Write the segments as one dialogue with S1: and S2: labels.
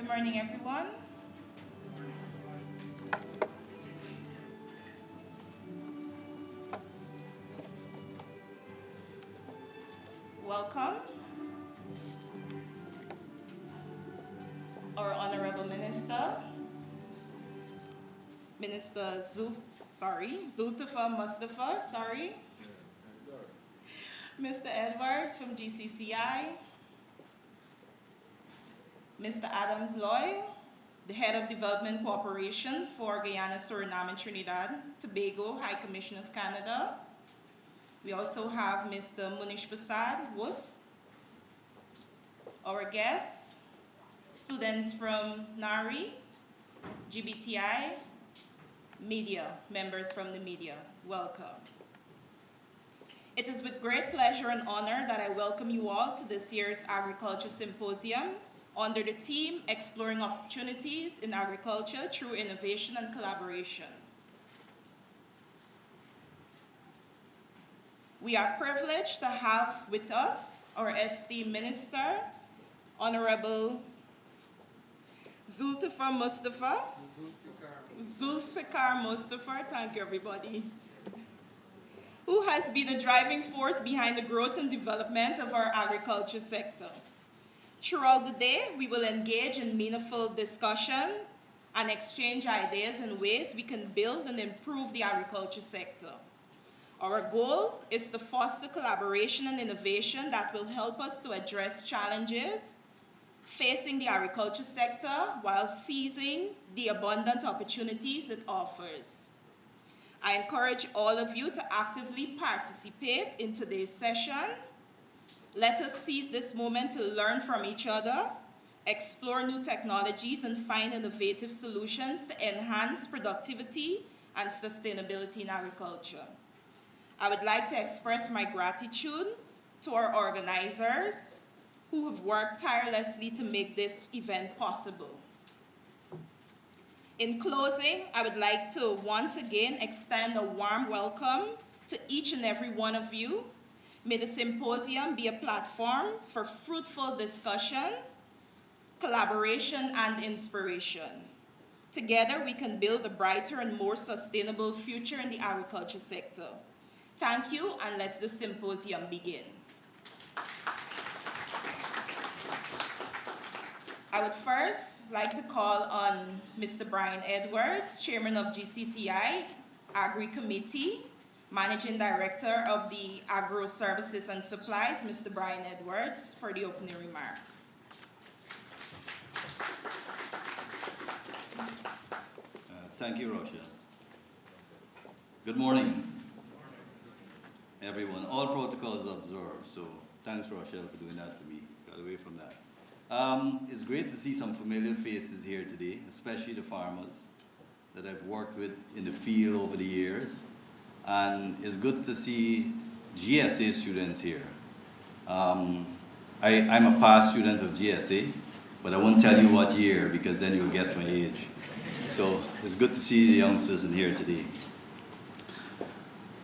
S1: Good morning, everyone. Welcome, our Honorable Minister, Minister Zultafa Mustafa, Mr. Edwards from GCCI, Mr. Adams Lloyd, the Head of Development Cooperation for Guyana, Suriname, and Trinidad, Tobago, High Commission of Canada. We also have Mr. Munish Prasad Wus, our guests, students from NARI, GBTI, media, members from the media. Welcome. It is with great pleasure and honor that I welcome you all to this year's Agriculture Symposium under the theme Exploring Opportunities in Agriculture Through Innovation and Collaboration. We are privileged to have with us our esteemed Minister, Honorable Zulfikar Mustafa, thank you everybody, who has been a driving force behind the growth and development of our agriculture sector. Throughout the day, we will engage in meaningful discussion and exchange ideas in ways we can build and improve the agriculture sector. Our goal is to foster collaboration and innovation that will help us to address challenges facing the agriculture sector while seizing the abundant opportunities it offers. I encourage all of you to actively participate in today's session. Let us seize this moment to learn from each other, explore new technologies, and find innovative solutions to enhance productivity and sustainability in agriculture. I would like to express my gratitude to our organizers who have worked tirelessly to make this event possible. In closing, I would like to once again extend a warm welcome to each and every one of you. May the symposium be a platform for fruitful discussion, collaboration, and inspiration. Together, we can build a brighter and more sustainable future in the agriculture sector. Thank you, and let the symposium begin. I would first like to call on Mr. Brian Edwards, Chairman of GCCI Agri Committee, Managing Director of the Agro Services and Supplies, Mr. Brian Edwards, for the opening remarks.
S2: Thank you, Rochelle. Good morning, everyone. All protocols observed, so thanks, Rochelle, for doing that for me. Got away from that. It's great to see some familiar faces here today, especially the farmers that I've worked with in the field over the years. And it's good to see GSA students here. I'm a past student of GSA, but I won't tell you what year because then you'll guess my age. So it's good to see the youngsters in here today.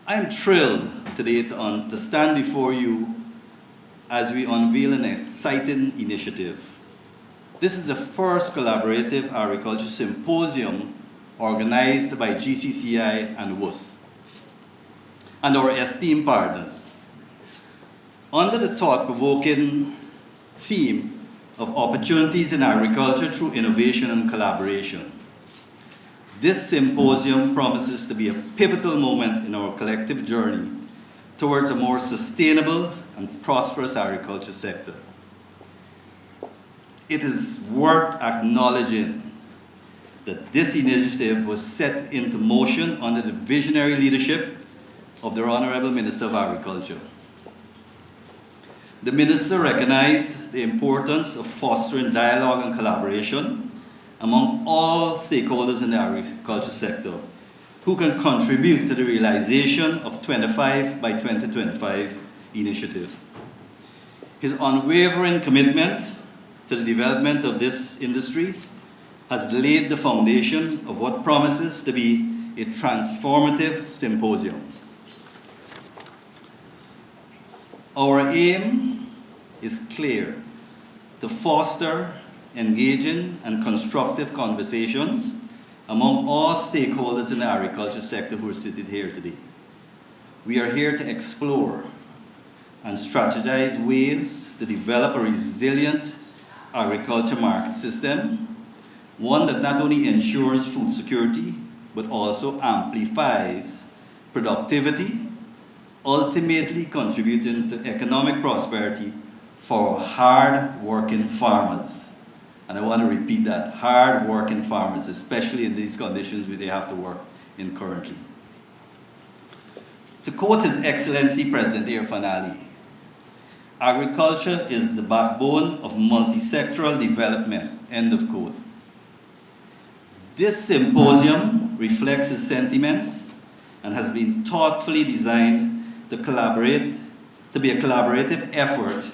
S2: I'm thrilled today to stand before you as we unveil an exciting initiative. This is the first collaborative agriculture symposium organized by GCCI and WUS and our esteemed partners. Under the thought-provoking theme of opportunities in agriculture through innovation and collaboration, this symposium promises to be a pivotal moment in our collective journey towards a more sustainable and prosperous agriculture sector. It is worth acknowledging that this initiative was set into motion under the visionary leadership of the Honorable Minister of Agriculture. The Minister recognized the importance of fostering dialogue and collaboration among all stakeholders in the agriculture sector who can contribute to the realization of 25 by 2025 initiative. His unwavering commitment to the development of this industry has laid the foundation of what promises to be a transformative symposium. Our aim is clear: to foster engaging, and constructive conversations among all stakeholders in the agriculture sector who are seated here today. We are here to explore and strategize ways to develop a resilient agriculture market system, one that not only ensures food security, but also amplifies productivity, ultimately contributing to economic prosperity for hard-working farmers. And I want to repeat that, hard-working farmers, especially in these conditions where they have to work in currently. To quote His Excellency President Irfan, agriculture is the backbone of multi-sectoral development, end of quote. This symposium reflects his sentiments and has been thoughtfully designed to be a collaborative effort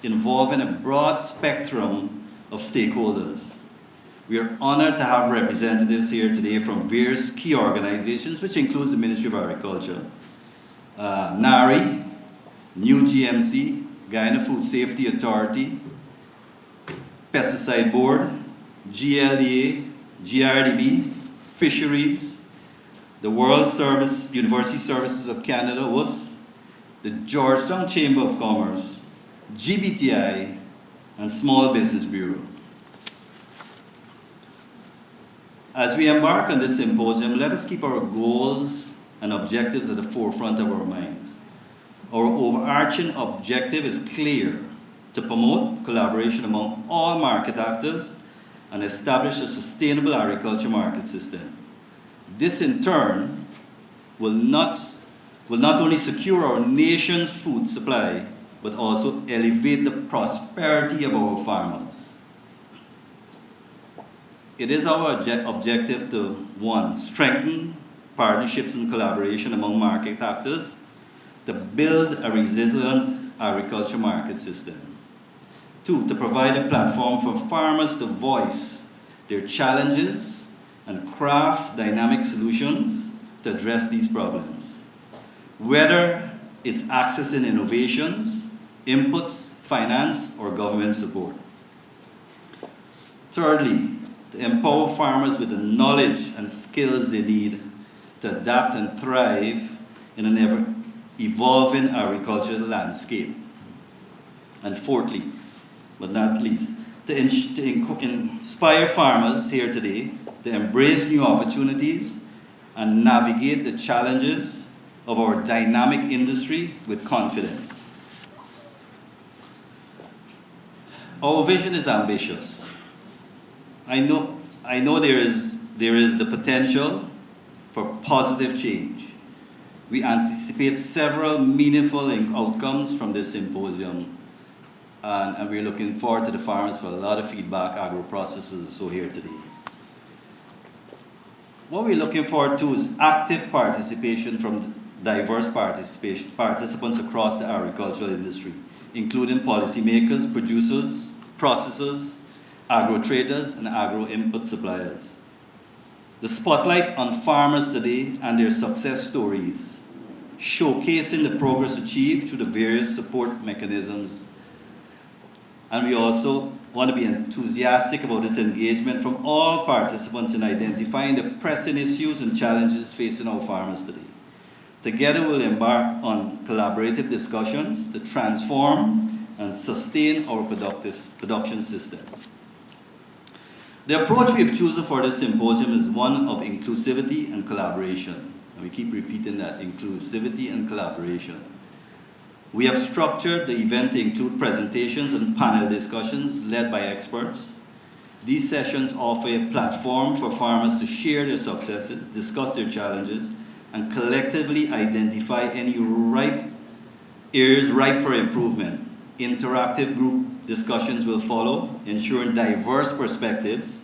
S2: involving a broad spectrum of stakeholders. We are honored to have representatives here today from various key organizations, which includes the Ministry of Agriculture, NARI, New GMC, Guyana Food Safety Authority, Pesticide Board, GLDA, GRDB, Fisheries, the World Service, University Services of Canada, WUS, the Georgetown Chamber of Commerce, GBTI, and Small Business Bureau. As we embark on this symposium, let us keep our goals and objectives at the forefront of our minds. Our overarching objective is clear: to promote collaboration among all market actors and establish a sustainable agriculture market system. This in turn will not only secure our nation's food supply, but also elevate the prosperity of our farmers. It is our objective to, one, strengthen partnerships and collaboration among market actors to build a resilient agriculture market system. Two, to provide a platform for farmers to voice their challenges and craft dynamic solutions to address these problems, whether it's accessing innovations, inputs, finance, or government support. Thirdly, to empower farmers with the knowledge and skills they need to adapt and thrive in an ever-evolving agricultural landscape. And fourthly, but not least, to inspire farmers here today to embrace new opportunities and navigate the challenges of our dynamic industry with confidence. Our vision is ambitious. I know there is the potential for positive change. We anticipate several meaningful outcomes from this symposium, and we're looking forward to the farmers for a lot of feedback, agro-processors, so here today. What we're looking forward to is active participation from diverse participants across the agricultural industry, including policymakers, producers, processors, agro-traders, and agro-input suppliers. The spotlight on farmers today and their success stories, showcasing the progress achieved through the various support mechanisms. And we also want to be enthusiastic about this engagement from all participants in identifying the pressing issues and challenges facing our farmers today. Together, we'll embark on collaborative discussions to transform and sustain our production systems. The approach we have chosen for this symposium is one of inclusivity and collaboration. And we keep repeating that, inclusivity and collaboration. We have structured the event to include presentations and panel discussions led by experts. These sessions offer a platform for farmers to share their successes, discuss their challenges, and collectively identify any areas ripe for improvement. Interactive group discussions will follow, ensuring diverse perspectives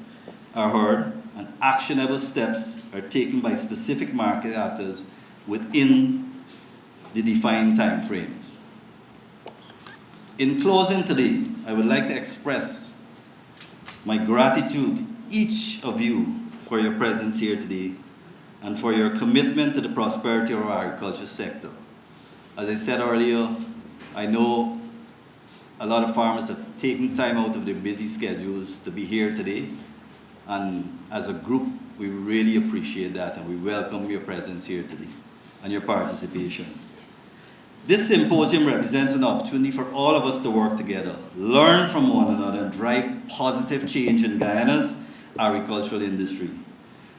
S2: are heard and actionable steps are taken by specific market actors within the defined time frames. In closing today, I would like to express my gratitude to each of you for your presence here today and for your commitment to the prosperity of our agriculture sector. As I said earlier, I know a lot of farmers have taken time out of their busy schedules to be here today. And as a group, we really appreciate that, and we welcome your presence here today and your participation. This symposium represents an opportunity for all of us to work together, learn from one another, and drive positive change in Guyana's agricultural industry.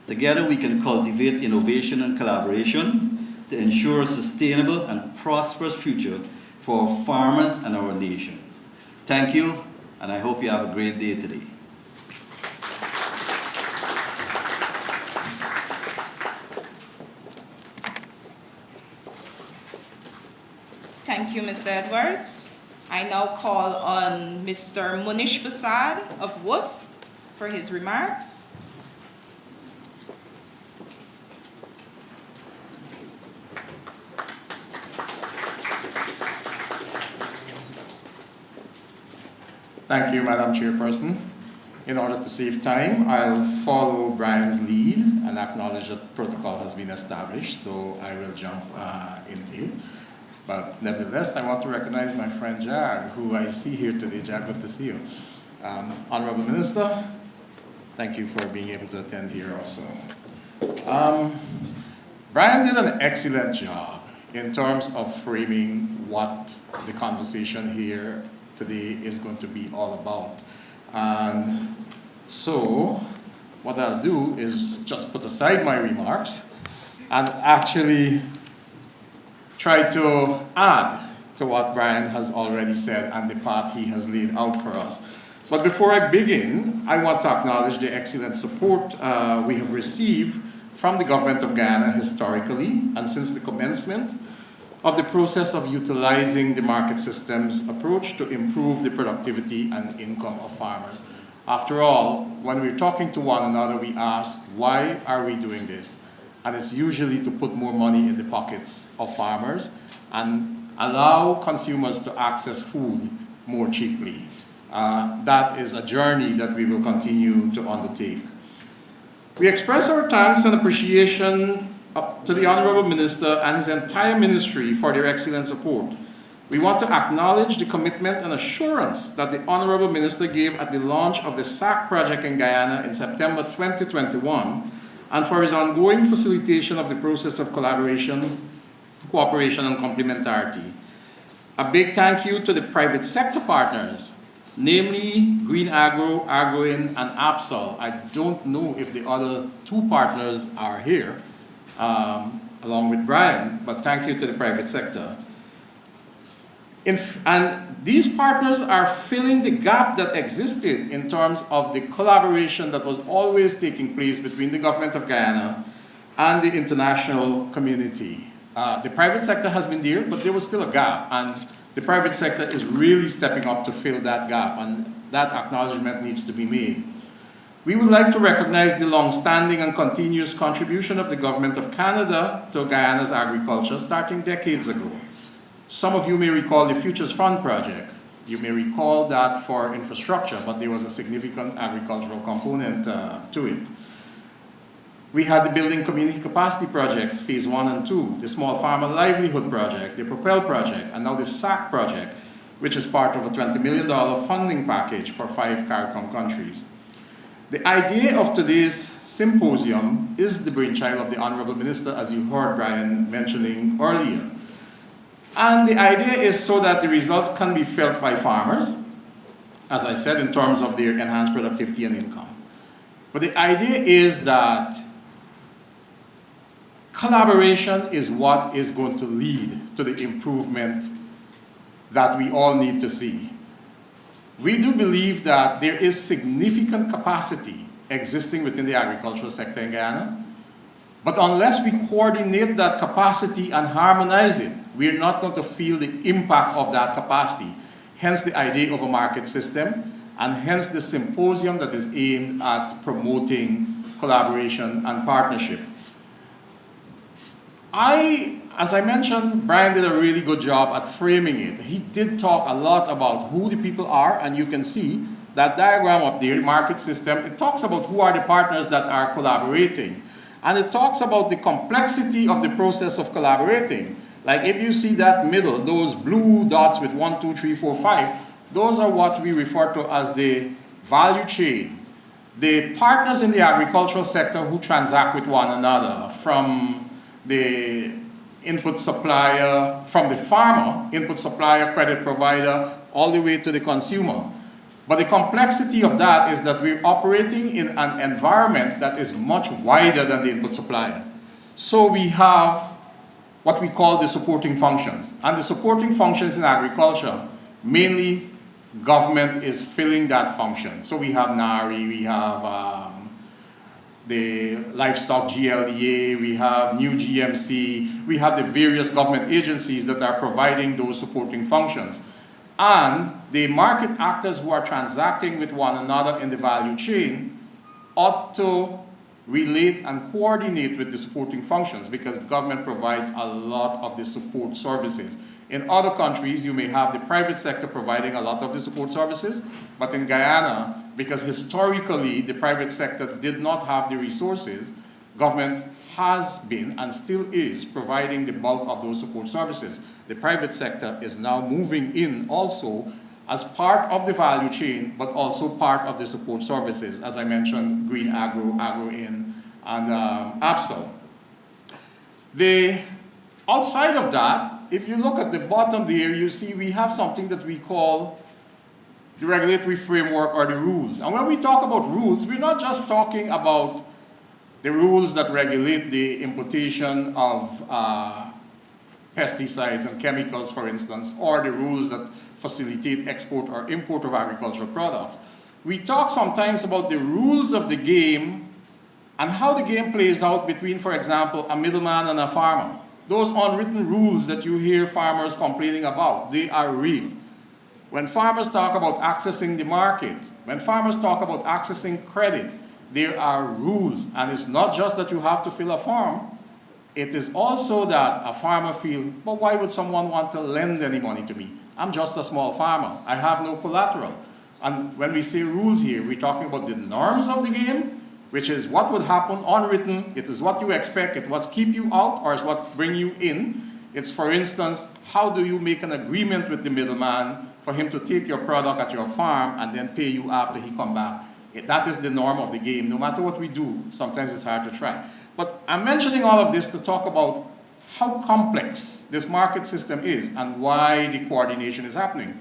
S2: Together, we can cultivate innovation and collaboration to ensure a sustainable and prosperous future for our farmers and our nations. Thank you, and I hope you have a great day today.
S1: Thank you, Mr. Edwards. I now call on Mr. Munish Basad of WUS for his remarks.
S3: Thank you, Madam Chairperson. In order to save time, I'll follow Brian's lead and acknowledge that protocol has been established, so I will jump into it. But nevertheless, I want to recognize my friend Jag, who I see here today. Jag, good to see you. Honorable Minister, thank you for being able to attend here also. Brian did an excellent job in terms of framing what the conversation here today is going to be all about. And so what I'll do is just put aside my remarks and actually try to add to what Brian has already said and the path he has laid out for us. But before I begin, I want to acknowledge the excellent support we have received from the government of Guyana historically and since the commencement of the process of utilizing the market systems approach to improve the productivity and income of farmers. After all, when we're talking to one another, we ask, why are we doing this? And it's usually to put more money in the pockets of farmers and allow consumers to access food more cheaply. That is a journey that we will continue to undertake. We express our thanks and appreciation to the Honorable Minister and his entire ministry for their excellent support. We want to acknowledge the commitment and assurance that the Honorable Minister gave at the launch of the SAC project in Guyana in September 2021, and for his ongoing facilitation of the process of collaboration, cooperation, and complementarity. A big thank you to the private sector partners, namely Green Agro, Agroin, and APSOL. I don't know if the other two partners are here, along with Brian, but thank you to the private sector. And these partners are filling the gap that existed in terms of the collaboration that was always taking place between the government of Guyana and the international community. The private sector has been there, but there was still a gap, and the private sector is really stepping up to fill that gap, and that acknowledgement needs to be made. We would like to recognize the long-standing and continuous contribution of the Government of Canada to Guyana's agriculture starting decades ago. Some of you may recall the Futures Fund project. You may recall that for infrastructure, but there was a significant agricultural component to it. We had the Building Community Capacity Projects, Phase 1 and 2, the Small Farmer Livelihood Project, the Propel Project, and now the SAC project, which is part of a $20 million funding package for 5 CARICOM countries. The idea of today's symposium is the brainchild of the Honorable Minister, as you heard Brian mentioning earlier. And the idea is so that the results can be felt by farmers, as I said, in terms of their enhanced productivity and income. But the idea is that collaboration is what is going to lead to the improvement that we all need to see. We do believe that there is significant capacity existing within the agricultural sector in Guyana, but unless we coordinate that capacity and harmonize it, we are not going to feel the impact of that capacity. Hence the idea of a market system, and hence the symposium that is aimed at promoting collaboration and partnership. As I mentioned, Brian did a really good job at framing it. He did talk a lot about who the people are, and you can see that diagram up there, the market system. It talks about who are the partners that are collaborating. And it talks about the complexity of the process of collaborating. Like if you see that middle, those blue dots with 1, 2, 3, 4, 5, Those are what we refer to as the value chain. The partners in the agricultural sector who transact with one another, from the input supplier, from the farmer, input supplier, credit provider, all the way to the consumer. But the complexity of that is that we're operating in an environment that is much wider than the input supplier. So we have what we call the supporting functions. And the supporting functions in agriculture, mainly government is filling that function. So we have NARI, we have the livestock GLDA, we have new GMC, we have the various government agencies that are providing those supporting functions. And the market actors who are transacting with one another in the value chain ought to relate and coordinate with the supporting functions, because government provides a lot of the support services. In other countries, you may have the private sector providing a lot of the support services, but in Guyana, because historically the private sector did not have the resources, government has been and still is providing the bulk of those support services. The private sector is now moving in also as part of the value chain, but also part of the support services. As I mentioned, Green Agro, Agro-In, and APSO. Outside of that, if you look at the bottom there, you see we have something that we call the regulatory framework or the rules. And when we talk about rules, we're not just talking about the rules that regulate the importation of pesticides and chemicals, for instance, or the rules that facilitate export or import of agricultural products. We talk sometimes about the rules of the game and how the game plays out between, for example, a middleman and a farmer. Those unwritten rules that you hear farmers complaining about, they are real. When farmers talk about accessing the market, when farmers talk about accessing credit, there are rules. And it's not just that you have to fill a form. It is also that a farmer feels, but why would someone want to lend any money to me? I'm just a small farmer. I have no collateral. And when we say rules here, we're talking about the norms of the game, which is what would happen unwritten. It is what you expect. It's what keep you out or it's what bring you in. It's, for instance, how do you make an agreement with the middleman for him to take your product at your farm and then pay you after he come back? That is the norm of the game. No matter what we do, sometimes it's hard to track. But I'm mentioning all of this to talk about how complex this market system is and why the coordination is happening.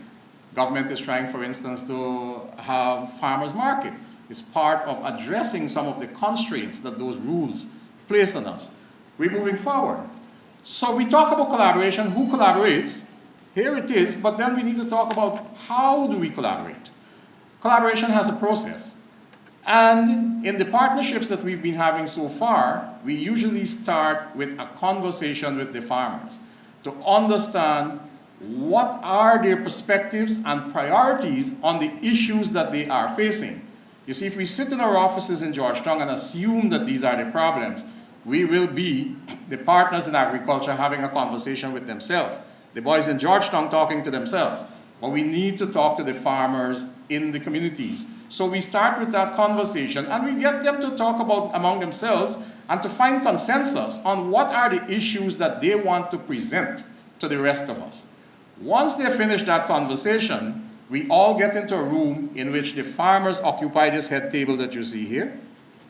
S3: Government is trying, for instance, to have farmers market. It's part of addressing some of the constraints that those rules place on us. We're moving forward. So we talk about collaboration, who collaborates? Here it is, but then we need to talk about how do we collaborate? Collaboration has a process. And in the partnerships that we've been having so far, we usually start with a conversation with the farmers to understand what are their perspectives and priorities on the issues that they are facing. You see, if we sit in our offices in Georgetown and assume that these are the problems, we will be the partners in agriculture having a conversation with themselves. The boys in Georgetown talking to themselves. But we need to talk to the farmers in the communities. So we start with that conversation and we get them to talk about among themselves and to find consensus on what are the issues that they want to present to the rest of us. Once they finish that conversation, we all get into a room in which the farmers occupy this head table that you see here.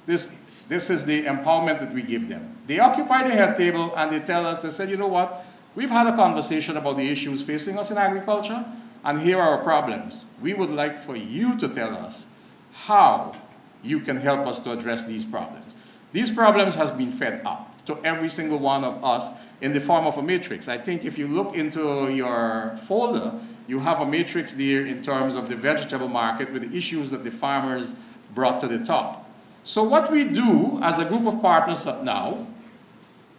S3: This is the empowerment that we give them. They occupy the head table and they tell us, they said, you know what, we've had a conversation about the issues facing us in agriculture, and here are our problems. We would like for you to tell us how you can help us to address these problems. These problems has been fed up to every single one of us in the form of a matrix. I think if you look into your folder, you have a matrix there in terms of the vegetable market with the issues that the farmers brought to the top. So what we do as a group of partners now,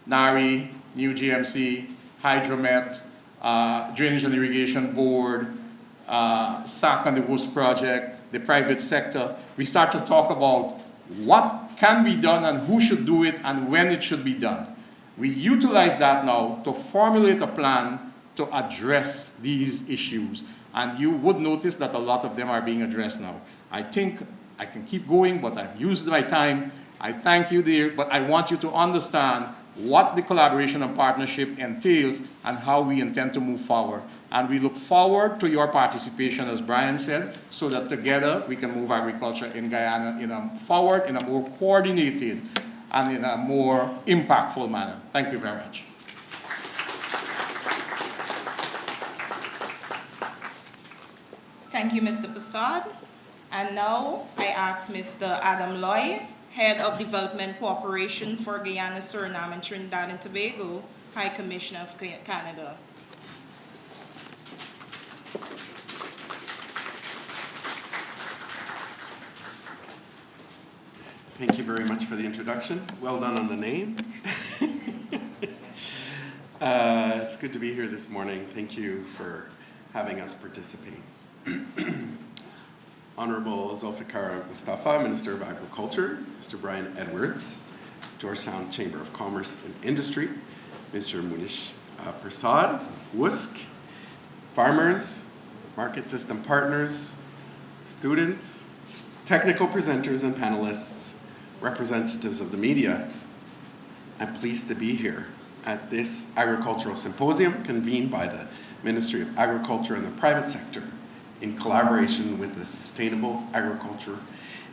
S3: NARI, New GMC, Hydromet, Drainage and Irrigation Board, SAC and the WOOS project, the private sector, we start to talk about what can be done and who should do it and when it should be done. We utilize that now to formulate a plan to address these issues. And you would notice that a lot of them are being addressed now. I think I can keep going, but I've used my time. I thank you there, but I want you to understand what the collaboration and partnership entails, and how we intend to move forward. And we look forward to your participation, as Brian said, so that together we can move agriculture in Guyana forward in a more coordinated and in a more impactful manner. Thank you very much.
S1: Thank you, Mr. Prasad. And now I ask Mr. Adam Loy, Head of Development Cooperation for Guyana, Suriname, and Trinidad and Tobago, High Commissioner of Canada.
S4: Thank you very much for the introduction. Well done on the name. It's good to be here this morning. Thank you for having us participate. Honorable Zulfikar Mustafa, Minister of Agriculture, Mr. Brian Edwards, Georgetown Chamber of Commerce and Industry, Mr. Munish Prasad, WUSC, farmers, market system partners, students, technical presenters and panelists, representatives of the media. I'm pleased to be here at this agricultural symposium convened by the Ministry of Agriculture and the private sector in collaboration with the Sustainable Agriculture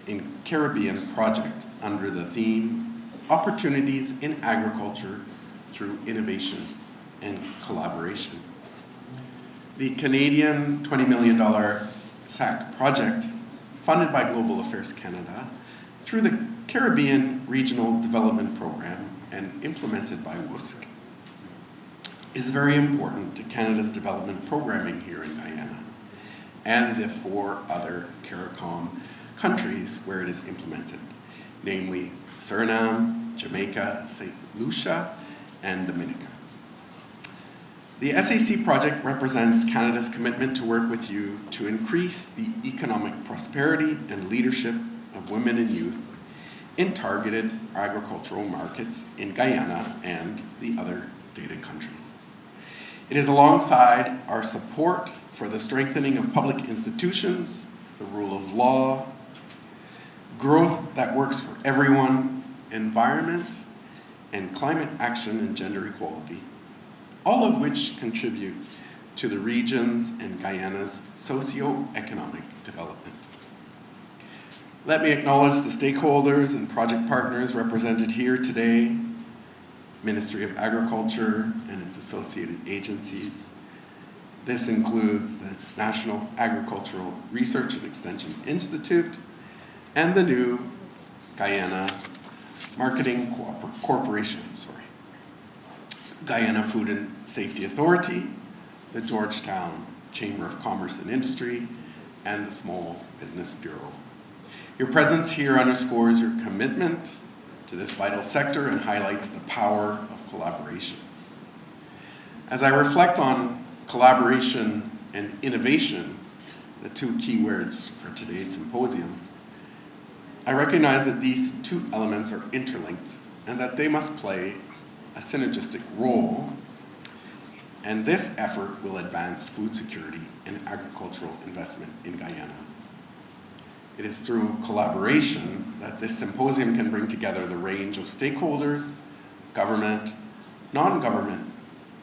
S4: in Caribbean project under the theme Opportunities in Agriculture Through Innovation and Collaboration. The Canadian $20 million SAC project, funded by Global Affairs Canada through the Caribbean Regional Development Program and implemented by WUSC, is very important to Canada's development programming here in Guyana and the 4 other CARICOM countries where it is implemented, namely Suriname, Jamaica, St. Lucia, and Dominica. The SAC project represents Canada's commitment to work with you to increase the economic prosperity and leadership of women and youth in targeted agricultural markets in Guyana and the other stated countries. It is alongside our support for the strengthening of public institutions, the rule of law, growth that works for everyone, environment, and climate action and gender equality, all of which contribute to the region's and Guyana's socio-economic development. Let me acknowledge the stakeholders and project partners represented here today, Ministry of Agriculture and its associated agencies. This includes the National Agricultural Research and Extension Institute and the new Guyana Marketing Corporation, Guyana Food and Safety Authority, the Georgetown Chamber of Commerce and Industry, and the Small Business Bureau. Your presence here underscores your commitment to this vital sector and highlights the power of collaboration. As I reflect on collaboration and innovation, the 2 keywords for today's symposium, I recognize that these 2 elements are interlinked and that they must play a synergistic role, and this effort will advance food security and agricultural investment in Guyana. It is through collaboration that this symposium can bring together the range of stakeholders, government, non-government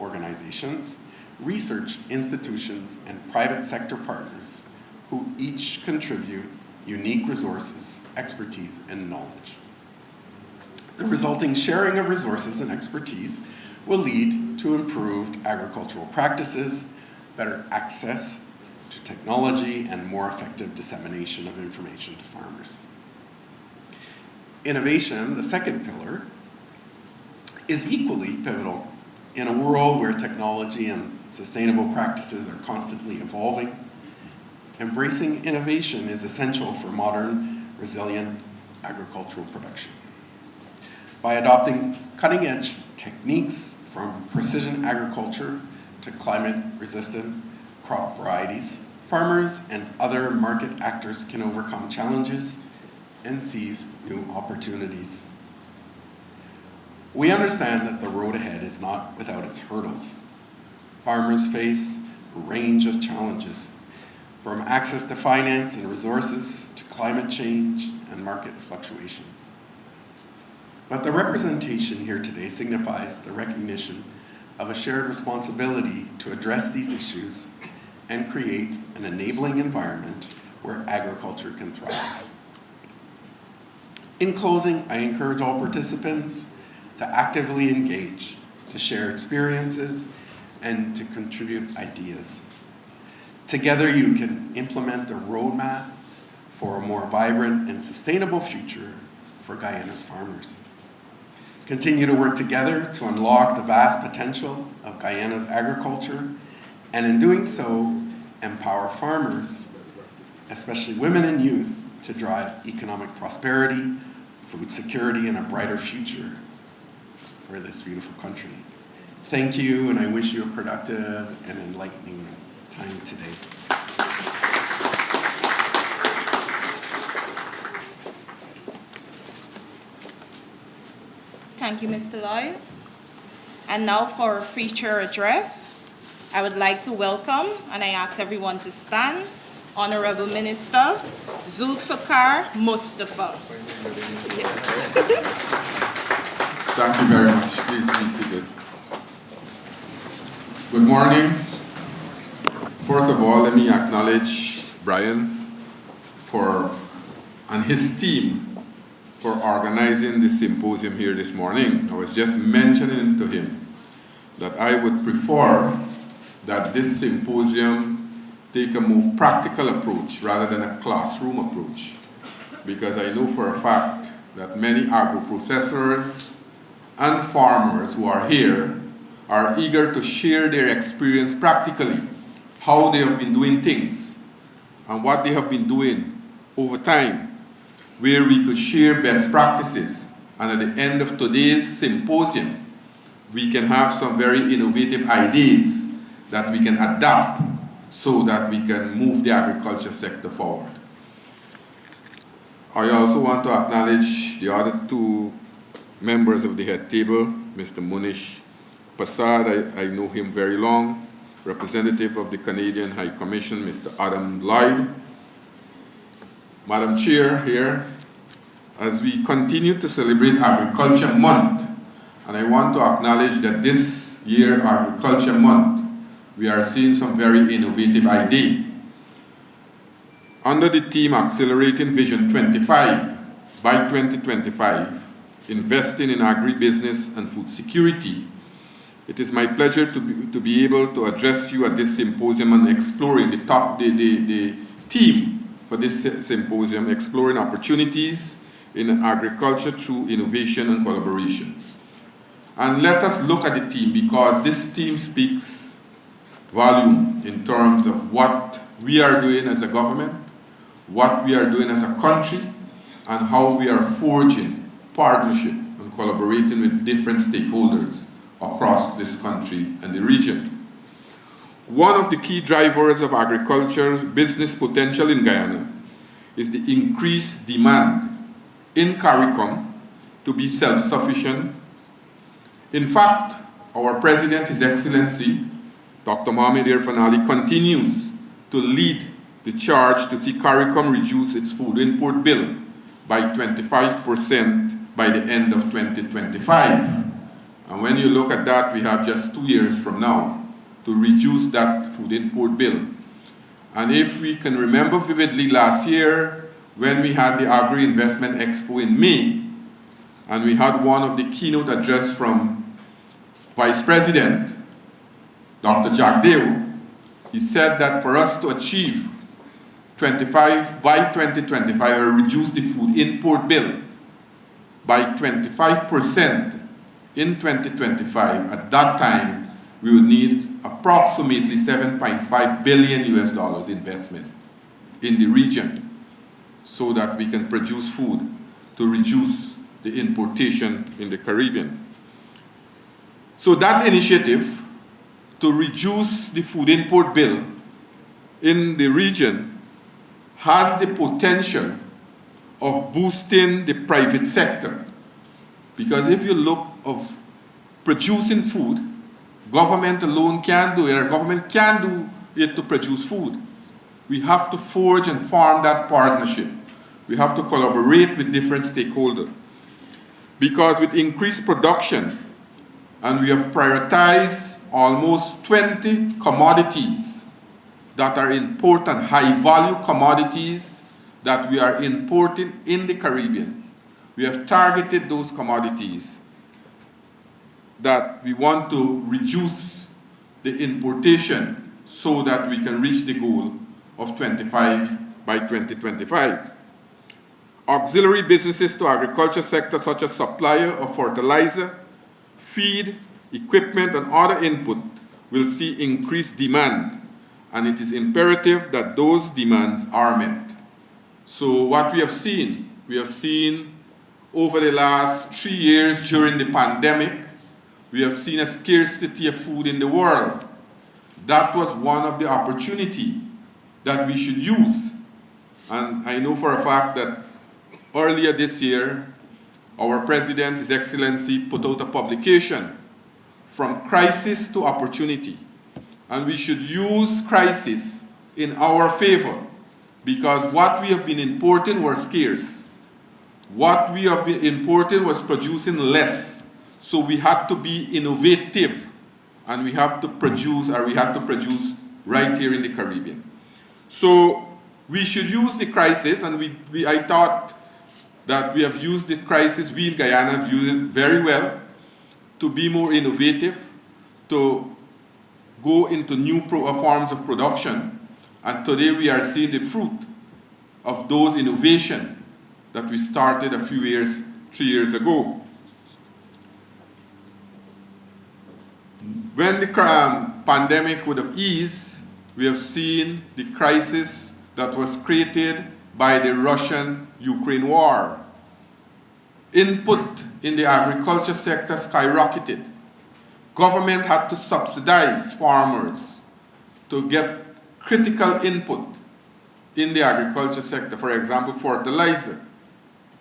S4: organizations, research institutions, and private sector partners who each contribute unique resources, expertise, and knowledge. The resulting sharing of resources and expertise will lead to improved agricultural practices, better access to technology, and more effective dissemination of information to farmers. Innovation, the second pillar, is equally pivotal in a world where technology and sustainable practices are constantly evolving. Embracing innovation is essential for modern, resilient agricultural production. By adopting cutting-edge techniques from precision agriculture to climate-resistant crop varieties, farmers and other market actors can overcome challenges and seize new opportunities. We understand that the road ahead is not without its hurdles. Farmers face a range of challenges, from access to finance and resources to climate change and market fluctuations. But the representation here today signifies the recognition of a shared responsibility to address these issues and create an enabling environment where agriculture can thrive. In closing, I encourage all participants to actively engage, to share experiences, and to contribute ideas. Together you can implement the roadmap for a more vibrant and sustainable future for Guyana's farmers. Continue to work together to unlock the vast potential of Guyana's agriculture, and in doing so, empower farmers, especially women and youth, to drive economic prosperity, food security, and a brighter future for this beautiful country. Thank you, and I wish you a productive and enlightening time today.
S1: Thank you, Mr. Lloyd. And now for a feature address, I would like to welcome, and I ask everyone to stand, Honorable Minister Zulfikar Mustafa. Yes.
S5: Thank you very much. Please be seated. Good morning. First of all, let me acknowledge Brian and his team for organizing this symposium here this morning. I was just mentioning to him that I would prefer that this symposium take a more practical approach rather than a classroom approach, because I know for a fact that many agro-processors and farmers who are here are eager to share their experience practically, how they have been doing things and what they have been doing over time, where we could share best practices. And at the end of today's symposium, we can have some very innovative ideas that we can adapt so that we can move the agriculture sector forward. I also want to acknowledge the other two members of the head table, Mr. Munish Passad, I know him very long, representative of the Canadian High Commission, Mr. Adam Lloyd. Madam Chair here, as we continue to celebrate Agriculture Month, and I want to acknowledge that this year, Agriculture Month, we are seeing some very innovative ideas. Under the theme Accelerating Vision 25, by 2025, investing in agribusiness and food security, it is my pleasure to be able to address you at this symposium and exploring the theme for this symposium, exploring opportunities in agriculture through innovation and collaboration. And let us look at the theme, because this theme speaks volume in terms of what we are doing as a government, what we are doing as a country, and how we are forging partnership and collaborating with different stakeholders across this country and the region. One of the key drivers of agriculture's business potential in Guyana is the increased demand in CARICOM to be self-sufficient. In fact, our President, His Excellency, Dr. Mohamed Irfan Ali, continues to lead the charge to see CARICOM reduce its food import bill by 25% by the end of 2025. And when you look at that, we have just 2 years from now to reduce that food import bill. And if we can remember vividly last year, when we had the Agri-Investment Expo in May, and we had one of the keynote address from Vice President, Dr. Jack Dale, he said that for us to achieve by 2025, or reduce the food import bill by 25%, in 2025, at that time, we would need approximately $7.5 billion investment in the region so that we can produce food to reduce the importation in the Caribbean. So that initiative to reduce the food import bill in the region has the potential of boosting the private sector. Because if you look of producing food, government alone can't do it, or government can't do it to produce food. We have to forge and form that partnership. We have to collaborate with different stakeholders. because with increased production, and we have prioritized almost 20 commodities that are important, high-value commodities that we are importing in the Caribbean. We have targeted those commodities that we want to reduce the importation so that we can reach the goal of 25 by 2025. Auxiliary businesses to agriculture sector such as supplier of fertilizer, feed, equipment, and other input will see increased demand, and it is imperative that those demands are met. So what we have seen over the last 3 years during the pandemic, we have seen a scarcity of food in the world. That was one of the opportunities that we should use. And I know for a fact that earlier this year, our President, His Excellency, put out a publication, From Crisis to Opportunity. And we should use crisis in our favor, because what we have been importing was scarce. What we have been importing was producing less. So we had to be innovative, and we had to produce right here in the Caribbean. So we should use the crisis, and I thought that we have used the crisis, we in Guyana have used it very well to be more innovative, to go into new forms of production. And today we are seeing the fruit of those innovations that we started 3 years ago. When the pandemic would have eased, we have seen the crisis that was created by the Russian-Ukraine war. Input in the agriculture sector skyrocketed. Government had to subsidize farmers to get critical input in the agriculture sector. For example, fertilizer.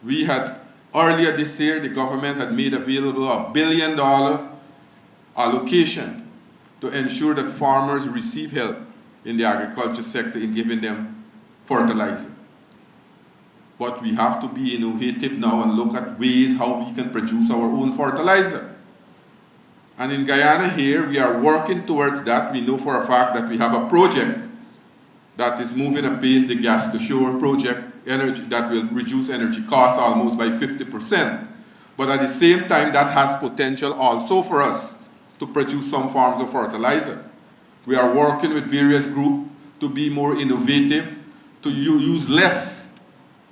S5: We had, earlier this year, the government had made available $1 billion allocation to ensure that farmers receive help in the agriculture sector in giving them fertilizer. But we have to be innovative now and look at ways how we can produce our own fertilizer. And in Guyana here, we are working towards that. We know for a fact that we have a project that is moving apace, the gas to shore project, energy that will reduce energy costs almost by 50%. But at the same time, that has potential also for us to produce some forms of fertilizer. We are working with various groups to be more innovative, to use less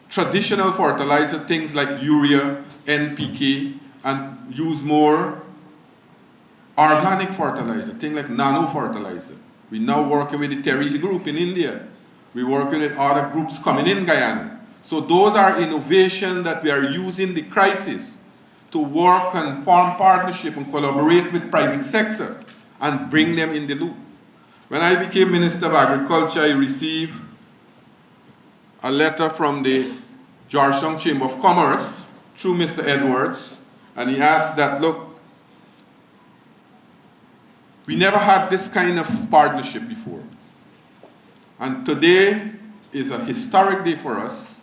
S5: traditional fertilizer, things like urea, NPK, and use more organic fertilizer, things like nano fertilizer. We're now working with the Terry group in India. We're working with other groups coming in Guyana. So those are innovations that we are using the crisis to work and form partnership and collaborate with private sector and bring them in the loop. When I became Minister of Agriculture, I received a letter from the Georgetown Chamber of Commerce through Mr. Edwards, and he asked that, look, we never had this kind of partnership before. And today is a historic day for us,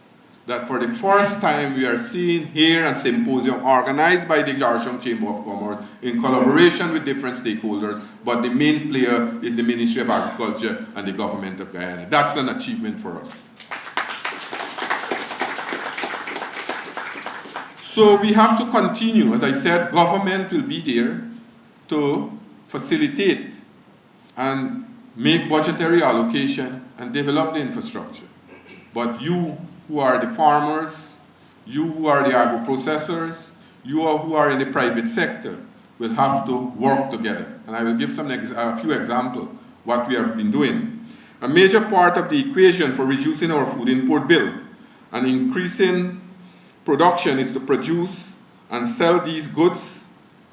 S5: that for the first time we are seeing here a symposium organized by the Georgetown Chamber of Commerce in collaboration with different stakeholders, but the main player is the Ministry of Agriculture and the Government of Guyana. That's an achievement for us. So we have to continue. As I said, government will be there to facilitate and make budgetary allocation and develop the infrastructure. But you who are the farmers, you who are the agro-processors, you who are in the private sector will have to work together. And I will give a few examples what we have been doing. A major part of the equation for reducing our food import bill and increasing production is to produce and sell these goods.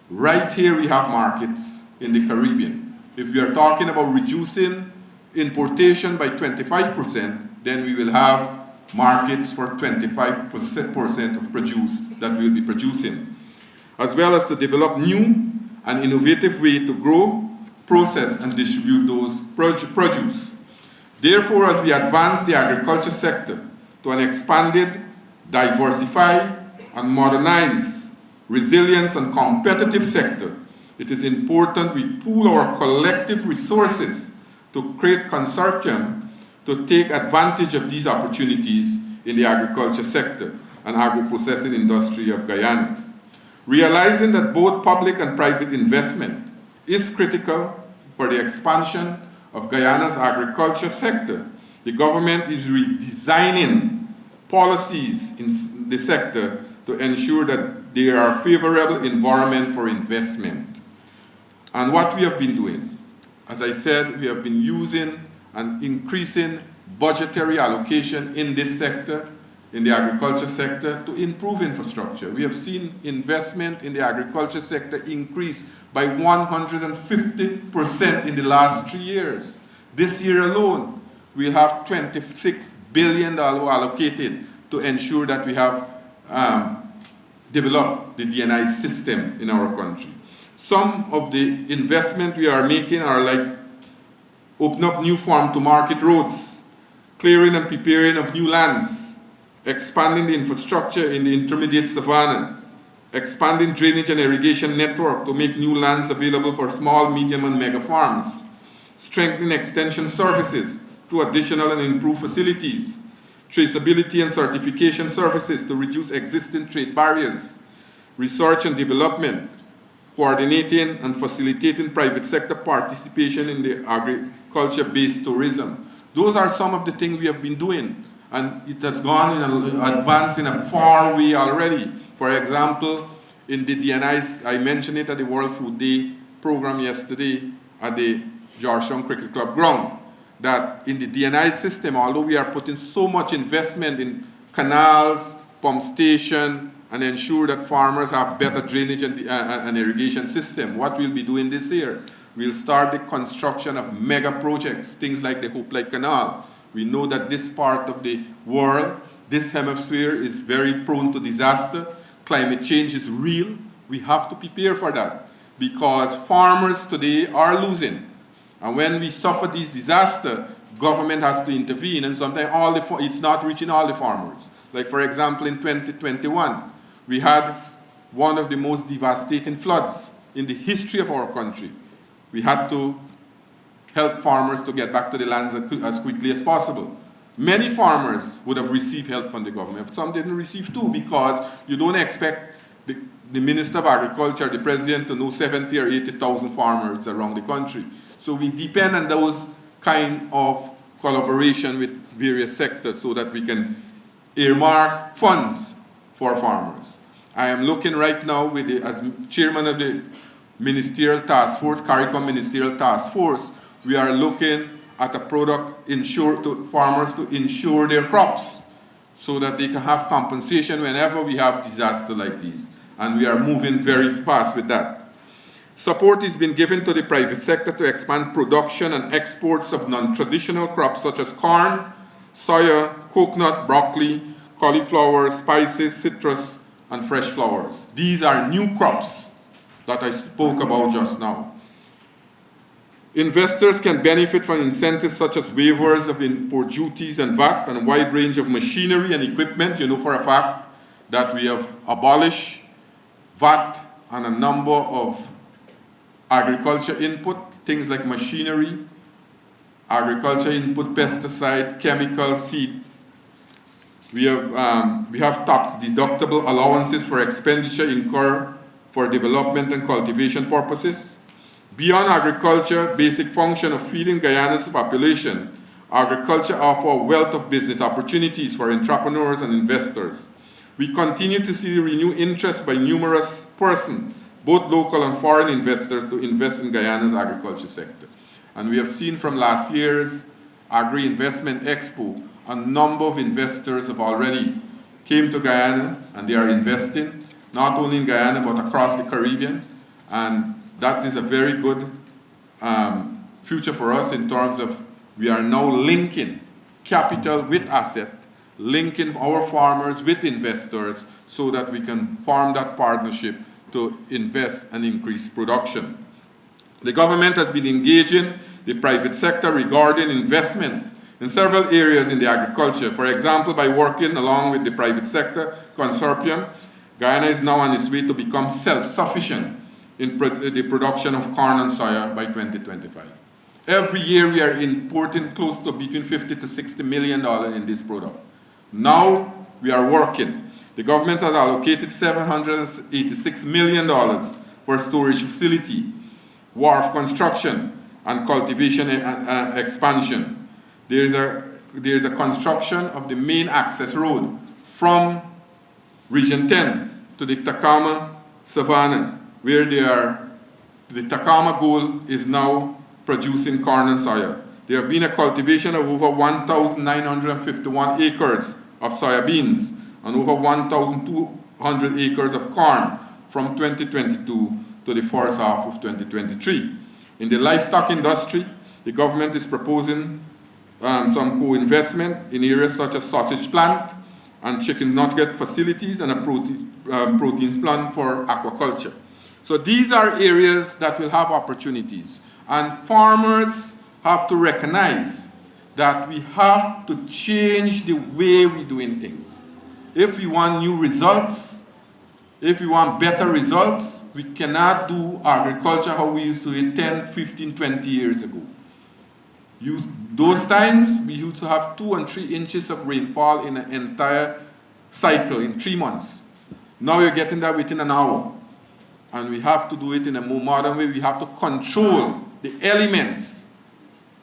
S5: Right here we have markets in the Caribbean. If we are talking about reducing importation by 25%, then we will have markets for 25% of produce that we will be producing, as well as to develop new and innovative ways to grow, process, and distribute those produce. Therefore, as we advance the agriculture sector to an expanded, diversify, and modernize resilience, and competitive sector, it is important we pool our collective resources to create consortium to take advantage of these opportunities in the agriculture sector and agro-processing industry of Guyana. Realizing that both public and private investment is critical for the expansion of Guyana's agriculture sector, the government is redesigning policies in the sector to ensure that there are favorable environment for investment. And what we have been doing, as I said, we have been using and increasing budgetary allocation in this sector, in the agriculture sector, to improve infrastructure. We have seen investment in the agriculture sector increase by 150% in the last 3 years. This year alone, we have $26 billion allocated to ensure that we have developed the D&I system in our country. Some of the investment we are making are like open up new farm-to-market roads, clearing and preparing of new lands, expanding the infrastructure in the intermediate savanna, expanding drainage and irrigation network to make new lands available for small, medium, and mega farms, strengthening extension services through additional and improved facilities, traceability and certification services to reduce existing trade barriers, research and development, coordinating and facilitating private sector participation in the agriculture-based tourism. Those are some of the things we have been doing, and it has gone in advance in a far way already. For example, in the DNIs, I mentioned it at the World Food Day program yesterday at the Georgetown Cricket Club ground, that in the DNI system, although we are putting so much investment in canals, pump station, and ensure that farmers have better drainage and irrigation system, what we'll be doing this year, we'll start the construction of mega projects, things like the Hope Light Canal. We know that this part of the world, this hemisphere, is very prone to disaster. Climate change is real. We have to prepare for that because farmers today are losing. And when we suffer these disasters, government has to intervene, and sometimes it's not reaching all the farmers. Like, for example, in 2021, we had one of the most devastating floods in the history of our country. We had to help farmers to get back to the lands as quickly as possible. Many farmers would have received help from the government, but some didn't receive too, because you don't expect the Minister of Agriculture, the President, to know 70 or 80,000 farmers around the country. So we depend on those kind of collaboration with various sectors so that we can earmark funds for farmers. I am looking right now with as chairman of the Ministerial Task Force, CARICOM Ministerial Task Force, we are looking at a product to farmers to insure their crops so that they can have compensation whenever we have disaster like these. And we are moving very fast with that. Support is being given to the private sector to expand production and exports of non-traditional crops such as corn, soya, coconut, broccoli, cauliflower, spices, citrus, and fresh flowers. These are new crops that I spoke about just now. Investors can benefit from incentives such as waivers of import duties and VAT and a wide range of machinery and equipment. You know for a fact that we have abolished VAT on a number of agriculture input, things like machinery, agriculture input, pesticide, chemical, seeds. We have tax deductible allowances for expenditure incurred for development and cultivation purposes. Beyond agriculture, basic function of feeding Guyana's population, agriculture offers a wealth of business opportunities for entrepreneurs and investors. We continue to see renewed interest by numerous persons, both local and foreign investors, to invest in Guyana's agriculture sector. And we have seen from last year's Agri-Investment Expo, a number of investors have already came to Guyana and they are investing, not only in Guyana but across the Caribbean. And that is a very good future for us in terms of we are now linking capital with asset, linking our farmers with investors so that we can form that partnership to invest and increase production. The government has been engaging the private sector regarding investment in several areas in the agriculture. For example, by working along with the private sector consortium, Guyana is now on its way to become self-sufficient in the production of corn and soya by 2025. Every year we are importing close to between $50 to $60 million in this product. Now we are working. The government has allocated $786 million for storage facility, wharf construction, and cultivation expansion. There is a construction of the main access road from Region 10 to the Tacoma Savannah, where the Tacoma goal is now producing corn and soya. There have been a cultivation of over 1,951 acres of soybeans and over 1,200 acres of corn from 2022 to the first half of 2023. In the livestock industry, the government is proposing some co-investment in areas such as sausage plant and chicken nugget facilities and a proteins plant for aquaculture. So these are areas that will have opportunities. And farmers have to recognize that we have to change the way we're doing things. If we want new results, if we want better results, we cannot do agriculture how we used to do it 10, 15, 20 years ago. Those times, we used to have 2 and 3 inches of rainfall in an entire cycle in 3 months. Now you're getting that within an hour. And we have to do it in a more modern way. We have to control the elements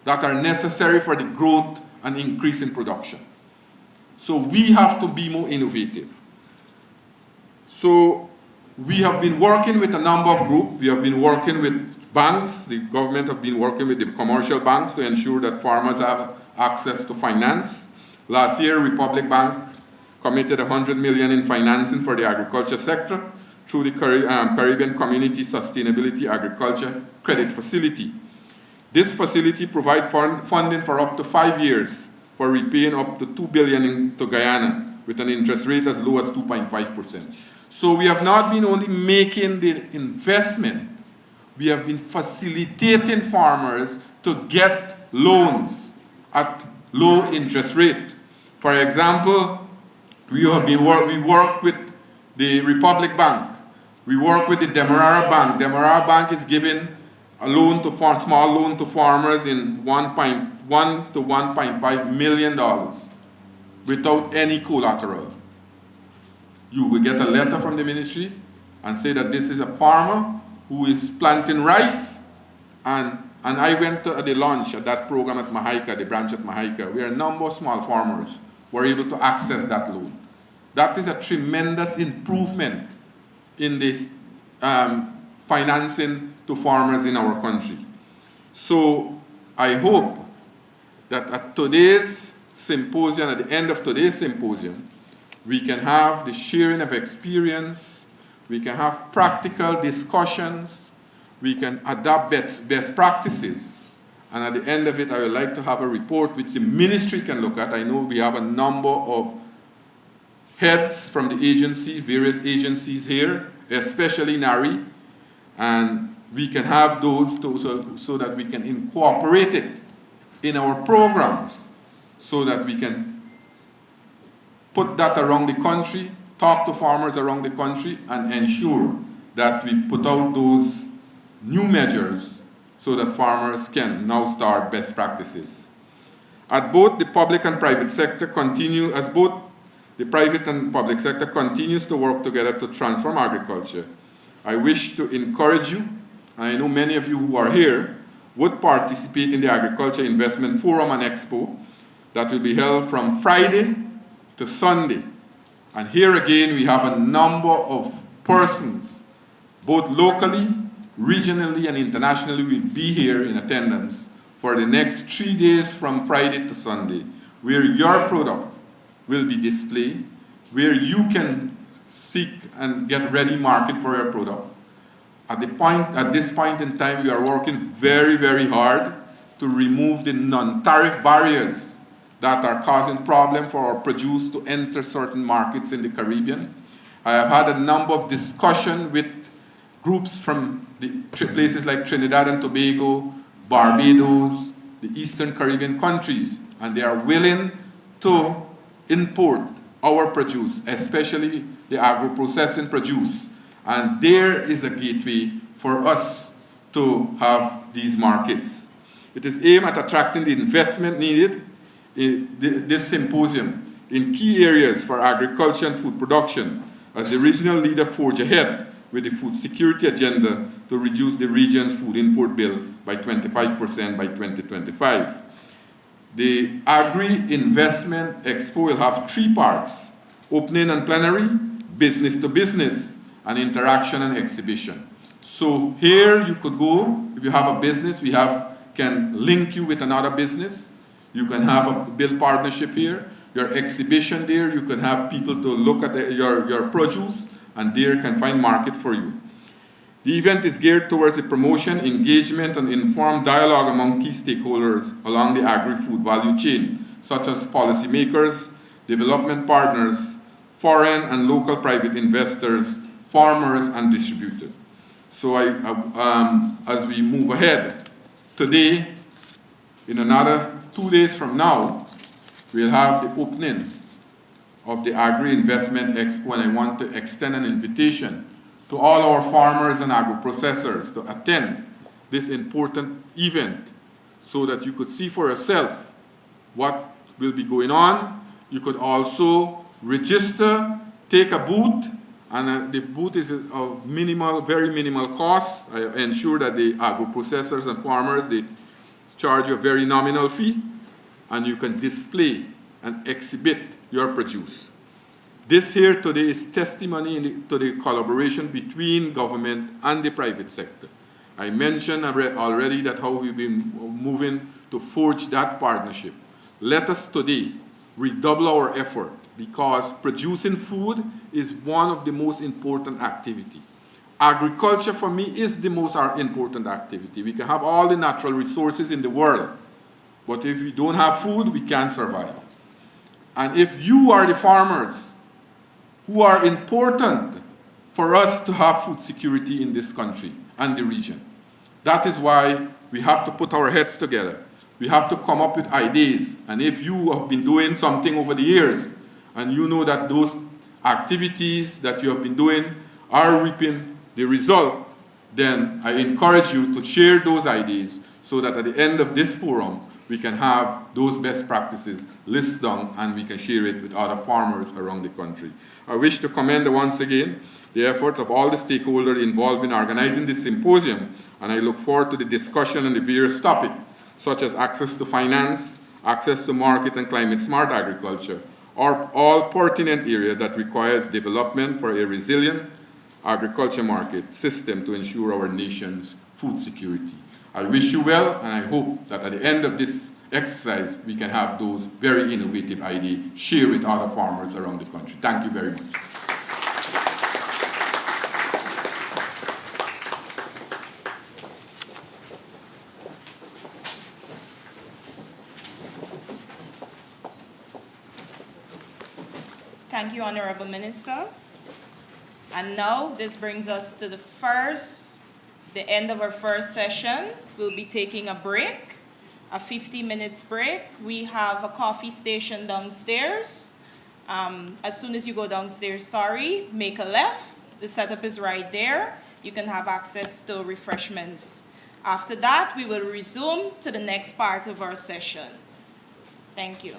S5: that are necessary for the growth and increase in production. So we have to be more innovative. So we have been working with a number of groups. We have been working with banks. The government have been working with the commercial banks to ensure that farmers have access to finance. Last year, Republic Bank committed $100 million in financing for the agriculture sector through the Caribbean Community Sustainability Agriculture Credit Facility. This facility provides funding for up to 5 years for repaying up to $2 billion to Guyana with an interest rate as low as 2.5%. So we have not been only making the investment, we have been facilitating farmers to get loans at low interest rate. For example, we work with the Republic Bank. We work with the Demerara Bank. Demerara Bank is giving a loan to small loan to farmers in $1.1 to $1.5 million without any collateral. You will get a letter from the ministry and say that this is a farmer who is planting rice, and I went to the launch at that program at Mahaika, the branch at Mahaika, where a number of small farmers were able to access that loan. That is a tremendous improvement in the financing to farmers in our country. So I hope that at today's symposium, at the end of today's symposium, we can have the sharing of experience, we can have practical discussions, we can adopt best practices, and at the end of it, I would like to have a report which the ministry can look at. I know we have a number of heads from the agencies, various agencies here, especially NARI, and we can have those so that we can incorporate it in our programs so that we can put that around the country, talk to farmers around the country, and ensure that we put out those new measures so that farmers can now start best practices. As both the private and public sector continues to work together to transform agriculture, I wish to encourage you, and I know many of you who are here would participate in the Agriculture Investment Forum and Expo that will be held from Friday to Sunday. And here again, we have a number of persons, both locally, regionally, and internationally, will be here in attendance for the next 3 days from Friday to Sunday, where your product will be displayed, where you can seek and get ready market for your product. At this point in time, we are working very, very hard to remove the non-tariff barriers that are causing problems for our produce to enter certain markets in the Caribbean. I have had a number of discussions with groups from the places like Trinidad and Tobago, Barbados, the Eastern Caribbean countries, and they are willing to import our produce, especially the agro-processing produce. And there is a gateway for us to have these markets. It is aimed at attracting the investment needed in this symposium in key areas for agriculture and food production, as the regional leader forge ahead with the food security agenda to reduce the region's food import bill by 25% by 2025. The Agri-Investment Expo will have 3 parts: opening and plenary, business to business, and interaction and exhibition. So here you could go, if you have a business, can link you with another business. You can have a build partnership here. Your exhibition there, you can have people to look at your produce, and there can find market for you. The event is geared towards the promotion, engagement, and informed dialogue among key stakeholders along the agri-food value chain, such as policymakers, development partners, foreign and local private investors, farmers, and distributors. So as we move ahead, today, in another 2 days from now, we'll have the opening of the Agri-Investment Expo, and I want to extend an invitation to all our farmers and agro-processors to attend this important event so that you could see for yourself what will be going on. You could also register, take a booth, and the booth is of minimal, very minimal cost. I ensure that the agro-processors and farmers, they charge you a very nominal fee, and you can display and exhibit your produce. This here today is testimony to the collaboration between government and the private sector. I mentioned already that how we've been moving to forge that partnership. Let us today redouble our effort, because producing food is one of the most important activities. Agriculture for me is the most important activity. We can have all the natural resources in the world, but if we don't have food, we can't survive. And if you are the farmers who are important for us to have food security in this country and the region, that is why we have to put our heads together. We have to come up with ideas. And if you have been doing something over the years, and you know that those activities that you have been doing are reaping the result, then I encourage you to share those ideas so that at the end of this forum, we can have those best practices listed down and we can share it with other farmers around the country. I wish to commend once again the effort of all the stakeholders involved in organizing this symposium, and I look forward to the discussion on the various topics, such as access to finance, access to market and climate-smart agriculture, or all pertinent areas that requires development for a resilient agriculture market system to ensure our nation's food security. I wish you well, and I hope that at the end of this exercise, we can have those very innovative ideas shared with other farmers around the country. Thank you very much.
S1: Thank you, Honorable Minister. And now this brings us to the end of our first session. We'll be taking a break, a 50-minute break. We have a coffee station downstairs. As soon as you go downstairs, make a left. The setup is right there. You can have access to refreshments. After that, we will resume to the next part of our session. Thank you.